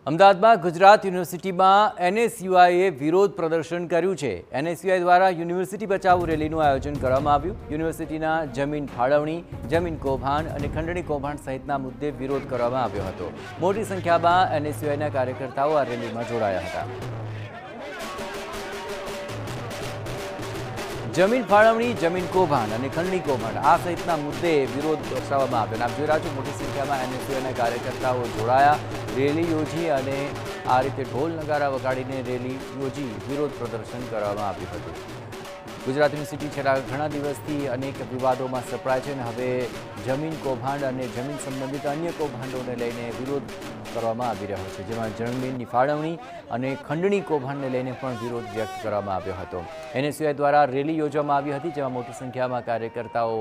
અમદાવાદમાં ગુજરાત યુનિવર્સિટીમાં એનએસયુઆઈએ વિરોધ પ્રદર્શન કર્યું છે। એનએસયુઆઈ દ્વારા યુનિવર્સિટી બચાવો રેલીનું આયોજન કરવામાં આવ્યું। યુનિવર્સિટીના જમીન ફાળવણી, જમીન કૌભાંડ અને ખંડણી કૌભાંડ સહિતના મુદ્દે વિરોધ કરવામાં આવ્યો હતો। મોટી સંખ્યામાં એનએસયુઆઈના કાર્યકર્તાઓ આ રેલીમાં જોડાયા હતા। જમીન ફાળવણી, જમીન કૌભાંડ અને ખંડણી કૌભાંડ આ સહિતના મુદ્દે વિરોધ દર્શાવવામાં આવ્યો। આપ જોઈ રહ્યા છો મોટી સંખ્યામાં એનએસયુઆઈના કાર્યકર્તાઓ જોડાયા, રેલી યોજી અને આ રીતે ઢોલ નગારા વગાડીને રેલી યોજી વિરોધ પ્રદર્શન કરવામાં આવ્યું હતું। ગુજરાત યુનિવર્સિટી છેલ્લા ઘણા દિવસથી અનેક વિવાદોમાં સપડાય છે અને હવે જમીન કૌભાંડ અને જમીન સંબંધિત અન્ય કૌભાંડોને લઈને વિરોધ કરવામાં આવી રહ્યો છે, જેમાં જમીનની ફાળવણી અને ખંડણી કૌભાંડને લઈને પણ વિરોધ વ્યક્ત કરવામાં આવ્યો હતો। એનએસયુઆઈ દ્વારા રેલી યોજવામાં આવી હતી, જેમાં મોટી સંખ્યામાં કાર્યકર્તાઓ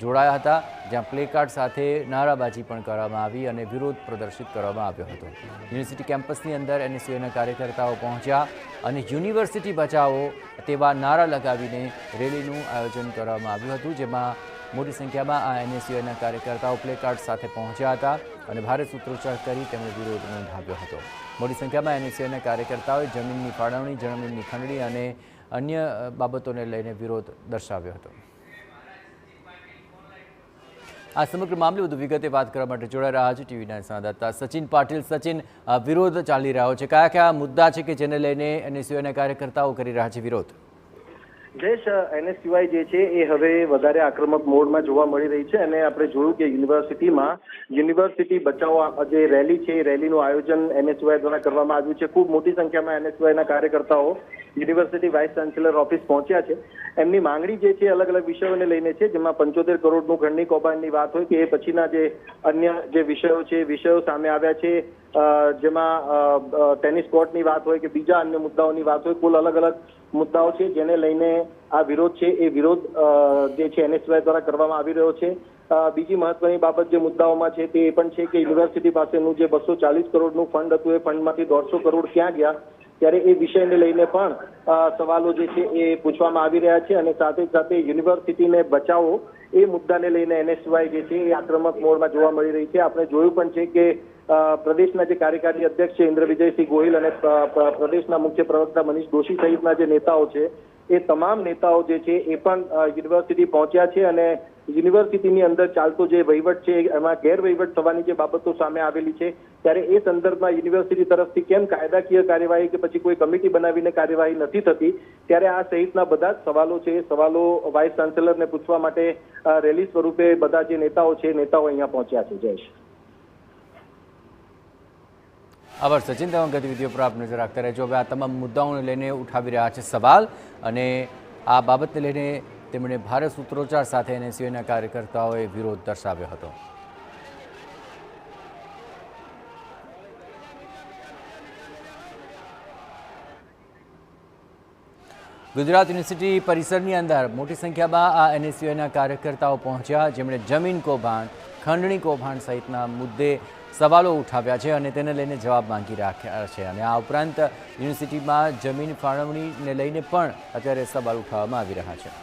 જોડાયા હતા, જ્યાં પ્લેકાર્ડ સાથે નારાબાજી પણ કરવામાં આવી અને વિરોધ પ્રદર્શિત કરવામાં આવ્યો હતો। યુનિવર્સિટી કેમ્પસની અંદર એનએસયુઆઈના કાર્યકર્તાઓ પહોંચ્યા અને યુનિવર્સિટી બચાવો તેવા નારા લગાવીને રેલીનું આયોજન કરવામાં આવ્યું હતું, જેમાં મોટી સંખ્યામાં આ એનએસયુઆઈના કાર્યકર્તાઓ પ્લેકાર્ડ સાથે પહોંચ્યા હતા અને ભારે સૂત્રોચ્ચાર કરી તેમણે વિરોધ નોંધાવ્યો હતો। મોટી સંખ્યામાં એનએસયુઆઈના કાર્યકર્તાઓએ જમીનની ફાળવણી, જમીનની ખંડણી અને અન્ય બાબતોને લઈને વિરોધ દર્શાવ્યો હતો। આ સમગ્ર મામલે વધુ વિગતે વાત કરવા માટે જોડાઈ રહ્યા છે ટીવી9 સંવાદદાતા સચિન પાટીલ। સચિન, વિરોધ ચાલી રહ્યો છે, કયા કયા મુદ્દા છે કે જેને લઈને એનએસયુઆઈના કાર્યકર્તાઓ કરી રહ્યા છે વિરોધ? જયેશ, એનએસયુઆઈ જે છે એ હવે વધારે આક્રમક મોડમાં જોવા મળી રહી છે અને આપણે જોયું કે યુનિવર્સિટી બચાવો જે રેલી છે એ રેલીનું આયોજન એનએસયુઆઈ દ્વારા કરવામાં આવ્યું છે। ખૂબ મોટી સંખ્યામાં એનએસયુઆઈના કાર્યકર્તાઓ યુનિવર્સિટી વાઇસ ચાન્સેલર ઓફિસ પહોંચ્યા છે। એમની માંગણી જે છે અલગ અલગ વિષયોને લઈને છે, જેમાં 75 કરોડનું ખંડણી કૌભાંડની વાત હોય કે એ પછીના જે અન્ય જે વિષયો છે વિષયો સામે આવ્યા છે, જેમાં ટેનિસ કોર્ટની વાત હોય કે બીજા અન્ય મુદ્દાઓની વાત હોય, કુલ અલગ અલગ મુદ્દાઓ છે જેને લઈને આ વિરોધ છે એ વિરોધ જે છે એનએસયુઆઈ દ્વારા કરવામાં આવી રહ્યો છે। બીજી મહત્વની બાબત જે મુદ્દાઓમાં છે તે એ પણ છે કે યુનિવર્સિટી પાસેનું જે 240 કરોડનું ફંડ હતું એ ફંડમાંથી 150 કરોડ ક્યાં ગયા, ત્યારે એ વિષયને લઈને પણ સવાલો જે છે એ પૂછવામાં આવી રહ્યા છે અને સાથે સાથે યુનિવર્સિટીને બચાવો એ મુદ્દાને લઈને એનએસયુઆઈ જે છે એ આક્રમક મોડમાં જોવા મળી રહી છે। આપણે જોયું પણ છે કે પ્રદેશના જે કાર્યકારી અધ્યક્ષ છે ઇન્દ્ર વિજયસિંહ ગોહિલ અને પ્રદેશના મુખ્ય પ્રવક્તા મનીષ દોશી સહિતના જે નેતાઓ છે એ તમામ નેતાઓ જે છે એ પણ યુનિવર્સિટી પહોંચ્યા છે અને યુનિવર્સિટીની અંદર ચાલતો જે વહીવટ છે એમાં ગેરવહીવટ થવાની જે બાબતો સામે આવેલી છે, ત્યારે એ સંદર્ભમાં યુનિવર્સિટી તરફથી કેમ કાયદાકીય કાર્યવાહી કે પછી કોઈ કમિટી બનાવીને કાર્યવાહી નથી થતી, ત્યારે આ સહિતના બધા જ સવાલો છે એ સવાલો વાઇસ ચાન્સેલરને પૂછવા માટે રેલી સ્વરૂપે બધા જે નેતાઓ છે નેતાઓ અહીંયા પહોંચ્યા છે। જયેશ, આભાર સચિન, તમામ ગતિવિધિઓ પર આપ નજર રાખતા રહેજો। હવે આ તમામ મુદ્દાઓને લઈને ઉઠાવી રહ્યા છે સવાલ અને આ બાબતને લઈને તેમણે ભારે સૂત્રોચ્ચાર સાથે એનએસયુઆઈના કાર્યકર્તાઓએ વિરોધ દર્શાવ્યો હતો। ગુજરાત યુનિવર્સિટી પરિસરની અંદર મોટી સંખ્યામાં આ એનએસયુઆઈના કાર્યકર્તાઓ પહોંચ્યા, જેમણે જમીન કૌભાંડ, ખંડણી કૌભાંડ સહિતના મુદ્દે સવાલો ઉઠાવ્યા છે અને તેને લઈને જવાબ માંગી રાખ્યા છે અને આ ઉપરાંત યુનિવર્સિટીમાં જમીન ફાળવણીને લઈને પણ અત્યારે સવાલ ઉઠાવવામાં આવી રહ્યા છે।